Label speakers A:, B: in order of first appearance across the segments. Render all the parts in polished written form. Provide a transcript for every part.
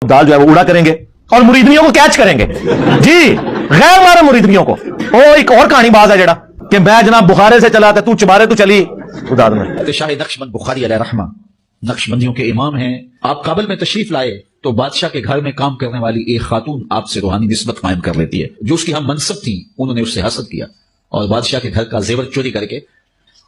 A: दाल जो है वो उड़ा करेंगे और मुरीदनियों को कैच करेंगे जी, गैर मारा मुरीदनियों को। ओ एक और कहानी बाज है जड़ा कि मैं जनाब बुखारे से चला था, तू चबारे तो चली उदार में।
B: शाह नक्शबंद बुखारी अलैहि रहमा नक्शबंदियों के इमाम हैं। आप काबुल में तशरीफ लाए तो बादशाह के घर में काम करने वाली एक खातून आपसे रूहानी निस्बत कायम कर लेती है। जो उसकी हम मनसब थी उन्होंने उससे हसद किया और बादशाह के घर का जेवर चोरी करके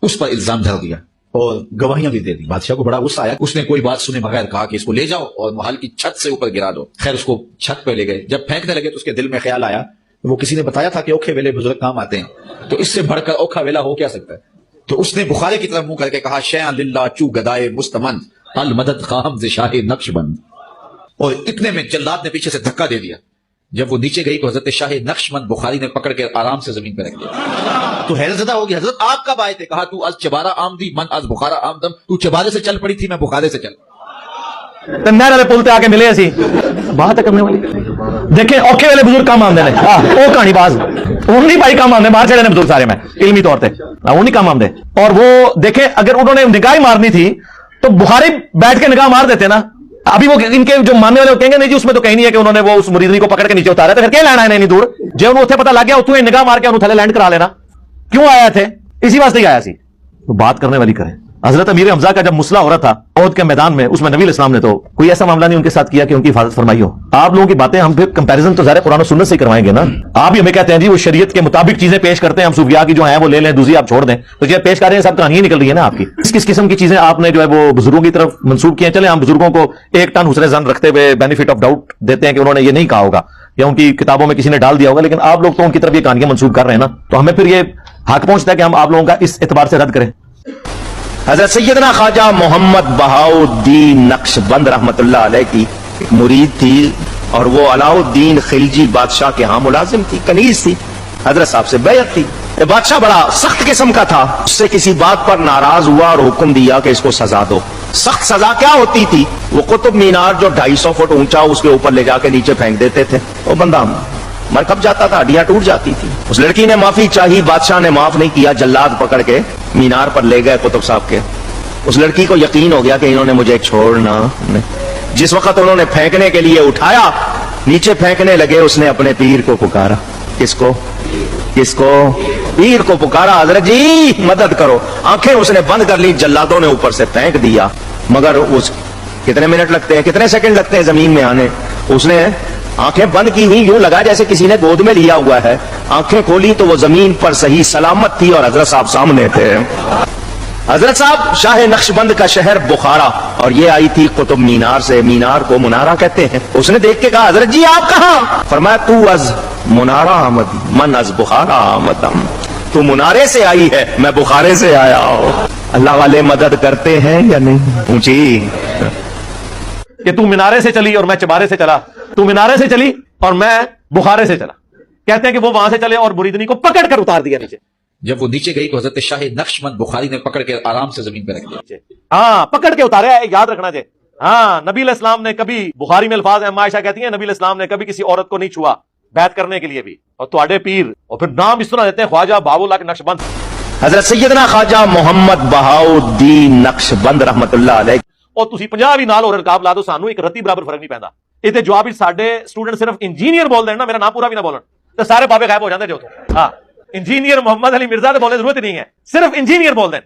B: उस पर इल्जाम धर दिया और गवाहियां भी दे दी। बादशाह को बड़ा गुस्सा आया, उसने कोई बात सुने बगैर कहा कि इसको ले जाओ और महल की छत से ऊपर गिरा दो। खैर उसको छत पर ले गए। जब फेंकने लगे तो उसके दिल में ख्याल आया, वो किसी ने बताया था कि औखे वेले बुजुर्ग काम आते हैं, तो इससे बढ़कर औखा वेला हो क्या सकता है। तो उसने बुखारे की तरफ मुंह करके कहा, शैअ लिल्लाह चू गदाए मुस्तमंद अल मदद खाम ज़े शाह नक्शबंद। और इतने में जल्लाद ने पीछे से धक्का दे दिया। जब वो नीचे गई तो हजरत शाह नक्शबंद बुखारी ने पकड़ के आराम से जमीन पर रख दिया। तो हैरतज़दा हो गया, हजरत आप कब आए थे? कहा तू अज चबारा आमदी मन अज बुखारा आमदम, तू चबारे से चल पड़ी थी, मैं बुखारे से चल।
A: नहर वाले पुल पे आके मिले ऐसी बात करने वाली। देखें औखे वाले बुजुर्ग काम आमदे ने, वो कहानी बाज वो नहीं भाई काम आमदे, बाहर चले ने बुजुर्ग सारे में इल्मी तौर पे वो नहीं काम आमदे। और वो देखें अगर उन्होंने निगाह मारनी थी तो बुखारी बैठ के निगाह मार देते ना। अभी वो इनके जो मानने वाले कहेंगे नहीं जी उसमें तो कहीं नहीं है कि उन्होंने वो उस मुरीदनी को पकड़ के नीचे उतारा, तो फिर क्या लेना है नहीं दूर जो उन्हें पता लग गया उन्हें निगाह मार के उन्हें थले लैंड करा लेना। क्यों आया थे? इसी वास्ते ही आया सी। तो बात करने वाली करें। हजरत अमीर हमजा का जब मुसला हो रहा था ओहद के मैदान में, उसमें नबी इस्लाम ने तो कोई ऐसा मामला नहीं उनके साथ किया कि उनकी हिफाजत फरमाई हो। आप लोगों की बातें हम फिर कंपैरिजन तो ज़ाहिर कुरान और सुन्नत से ही करवाएंगे ना। आप ही हमें कहते हैं जी वो शरीयत के मुताबिक चीजें पेश करते हैं, हम सूफिया की जो है वो ले लें, दूसरी आप छोड़ दें। तो जो पेश कर रहे हैं सब कहानियां निकल रही है ना आपकी। किस किस्म की चीजें आपने जो है वो बुजुर्गों की तरफ मंसूब की हैं। चले हम बुजुर्गों को एक टन हुस्न ज़न रखते हुए बेनिफिट ऑफ डाउट देते हैं कि उन्होंने ये नहीं कहा होगा या उनकी किताबों में किसी ने डाल दिया होगा, लेकिन आप लोग तो उनकी तरफ ये कहानियां मंसूब कर रहे हैं ना। तो हमें फिर ये हक पहुंचता है कि हम आप लोगों का इस एतबार से रद्द करें।
C: हज़रत सैयदना ख्वाजा मोहम्मद बहाउद्दीन नक्शबंद रहमतुल्लाह अलैह की एक मुरीद थी और वो अलाउद्दीन खिलजी बादशाह के यहाँ मुलाजिम थी, कनीज थी। हजरत साहब से बैत थी। बादशाह बड़ा सख्त किस्म का था, उससे किसी बात पर नाराज हुआ और हुक्म दिया कि इसको सजा दो। सख्त सजा क्या होती थी? वो कुतुब मीनार जो 250 फुट ऊंचा उसके ऊपर ले जाके नीचे फेंक देते थे। वो बंदा मर कब जाता था, हड्डियां टूट जाती थी। उस लड़की ने माफी चाही, बादशाह ने माफ नहीं किया। जल्लाद पकड़ के मीनार पर ले गए कुतुब साहब के। उस लड़की को यकीन हो गया कि इन्होंने मुझे छोड़ना नहीं। जिस वक्त उन्होंने फेंकने के लिए उठाया, नीचे फेंकने लगे, उसने अपने पीर को पुकारा। किसको? किसको? पीर को पुकारा, हजरत जी मदद करो। आंखें उसने बंद कर ली, जल्लादों ने ऊपर से फेंक दिया। मगर उस कितने मिनट लगते हैं, कितने सेकंड लगते हैं जमीन में आने। उसने आंखें बंद की हुई, यूं लगा जैसे किसी ने गोद में लिया हुआ है। आंखें खोली तो वो जमीन पर सही सलामत थी और हजरत साहब सामने थे। हजरत साहब शाह नक्शबंद का शहर बुखारा, और ये आई थी कुतुब मीनार से। मीनार को मुनारा कहते हैं। उसने देख के कहा, हजरत जी आप कहाँ? फरमाया, तू अज मुनारा आमद मन अज बुखारा आमदम। तू मुनारे से आई है, मैं बुखारे से आया हूं। अल्लाह वाले मदद करते हैं या नहीं? पूछी
A: कि तू मीनारे से चली और मैं चबारे से चला, तू मीनारे से चली और मैं बुखारे से चला। कहते हैं कि वो वहां से चले और मुरीदनी को पकड़ कर उतार दिया नीचे।
B: जब वो नीचे गई तो हजरत शाह नक्शबंद बुखारी ने पकड़ के आराम से जमीन पर रख दिया।
A: हाँ पकड़ के उतारे, याद रखना चाहिए। हाँ नबी इस्लाम ने कभी, बुखारी में अल्फाज है, आयशा कहती है नबी इस्लाम ने कभी किसी औरत को नहीं छुआ बैत करने के लिए भी। और तुहाडे पीर, और फिर नाम इस तरह देते हैं ख्वाजा बाबुल हक नक्शबंद।
C: हजरत सैयदना ख्वाजा मोहम्मद बहाउद्दीन नक्शबंद रहमतुल्लाह अलैह।
A: और तुसी 50 भी नाल और रकाब ला दो, सानू एक रत्ती बराबर फर्क नहीं पैंदा। इतने जवाब भी साडे स्टूडेंट सिर्फ इंजीनियर बोल देना, मेरा नाम पूरा भी ना बोलन तो सारे बाबे गायब हो जाते जो। तो हाँ इंजीनियर मोहम्मद अली मिर्जा तो बोलने की जरूरत ही नहीं है, सिर्फ इंजीनियर बोल दें।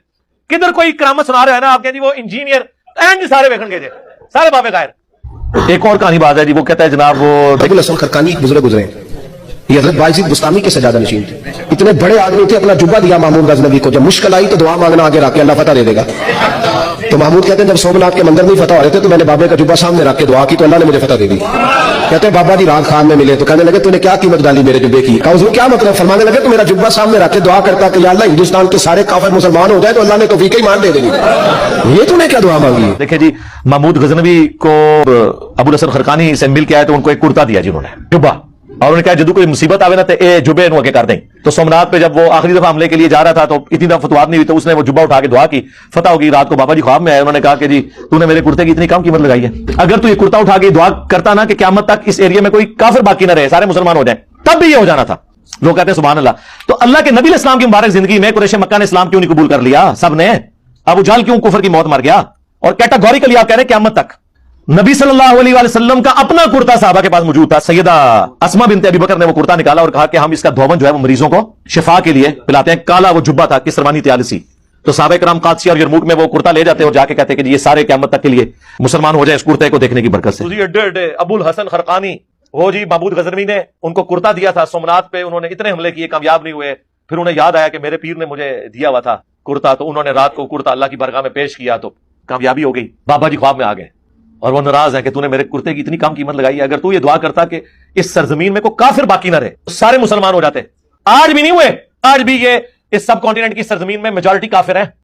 A: किधर कोई करामत सुना रहे है ना आप कहते वो इंजीनियर एंड सारे वेखन गए, सारे बाबे गायब। एक और कहानी बात है जी, वो कहता है जनाब वो
D: अबुल हसन खरकानी एक बुजुर्ग गुजरे, ये हजरत बायजीद बुस्तामी के सजादा नशीन थे। इतने बड़े आदमी थे, अपना जुब्बा दिया मामूद गजनवी को। जब मुश्किल आई तो दुआ मांगना आगे रख के अल्लाह फतह दे देगा। तो महमूद कहते हैं जब सोमनाथ के मंदिर नहीं फतह हो रहे थे तो मैंने बाबे का जुब्बा सामने रख के दुआ की तो अल्लाह ने मुझे फतह दे दी। कहते हैं बाबा जी राग खान में मिले तो कहने लगे तूने क्या कीमत डाली मेरे जुब्बे की? कहा क्या मतलब? फरमाने लगे तो मेरा जुब्बा सामने रख के दुआ करता कि या अल्लाह हिंदुस्तान के सारे काफिर मुसलमान हो जाए तो अल्लाह ने तौफीक ही मान दे देगी। ये तूने क्या दुआ मांगी?
A: देखिए जी, महमूद गजनवी को अबुल हसन खरकानी से मिल के आए तो उनको एक कुर्ता दिया जी उन्होंने, जुब्बा। और उन्होंने कहा जदू कोई मुसीबत आवे ना तो ए जुबे नु आगे कर दें। तो सोमनाथ पे जब वो आखिरी दफा हमले के लिए जा रहा था तो इतनी दफा फतवात नहीं हुई, तो उसने वो जुब्बा उठा के दुआ की, फतह होगी। रात को बाबा जी ख्वाब में आए, उन्होंने कहा कि जी तूने मेरे कुर्ते की इतनी कम कीमत लगाई है, अगर तू ये कुर्ता उठा के दुआ करता ना कि क़यामत तक इस एरिया में कोई काफिर बाकी ना रहे, सारे मुसलमान हो जाए, तब भी ये हो जाना था। लोग कहते हैं सुभान अल्लाह। तो अल्लाह के नबी इस्लाम की मुबारक जिंदगी में कुरैश मक्का ने इस्लाम क्यों नहीं कबूल कर लिया? सब ने। अबू जहल क्यों कुफर की मौत मर गया? और कैटेगोरिकली आप कह रहे हैं क़यामत तक। नबी सल्लल्लाहु अलैहि वसल्लम का अपना कुर्ता साहबा के पास मौजूद था। सैयदा अस्मा बिनते अबी बकर ने वो कुर्ता निकाला और कहा कि हम इसका धोवन जो है वो मरीजों को शिफा के लिए पिलाते हैं। काला वो जुब्बा था, किसरवानी त्यालसी। तो साहबा कराम कादसिया और यरमूक में वो कुर्ता ले जाते और जाके कहते कि ये सारे क़यामत तक के लिए मुसलमान हो जाए इस कुर्ते को देखने की बरकत से। अबुल हसन खरकानी वो जी महमूद गजनवी ने उनको कुर्ता दिया था सोमनाथ पे, उन्होंने इतने हमले किए, कामयाब नहीं हुए। फिर उन्हें याद आया कि मेरे पीर ने मुझे दिया हुआ था कुर्ता, तो उन्होंने रात को कुर्ता अल्लाह की बारगाह में पेश किया तो कामयाबी हो गई। बाबा जी ख्वाब में आ गए और वो नाराज है कि तूने मेरे कुर्ते की इतनी कम कीमत लगाई है। अगर तू ये दुआ करता कि इस सरजमीन में कोई काफिर बाकी ना रहे, तो सारे मुसलमान हो जाते। आज भी नहीं हुए, आज भी ये इस सब कॉन्टिनेंट की सरजमीन में मेजॉरिटी काफिर है।